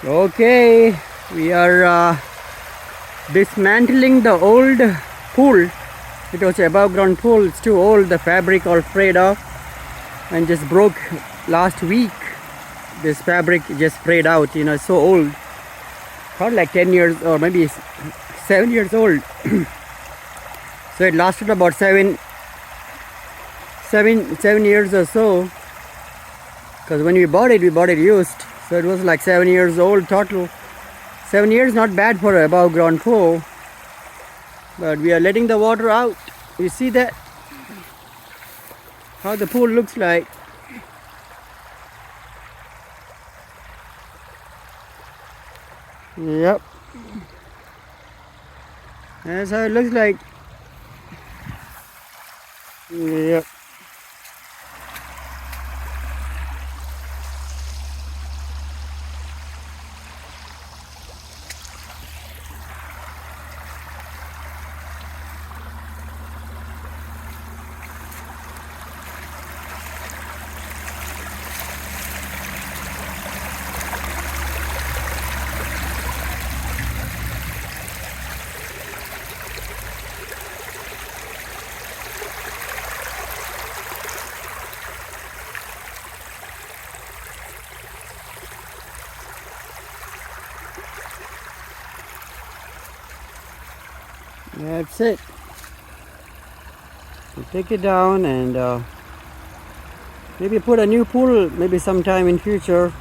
Okay, we are dismantling the old pool. It was an above ground pool. It's too old. The fabric all frayed off and just broke last week. This fabric just frayed out. It's so old. Probably like 10 years or maybe 7 years old. So it lasted about seven years or so. Because when we bought it used. So it was like 7 years old total. 7 years not bad for an above ground pool. But we are letting the water out. You see that? How the pool looks like. Yep. That's how it looks like. Yep. That's it. So take it down and maybe put a new pool maybe sometime in future.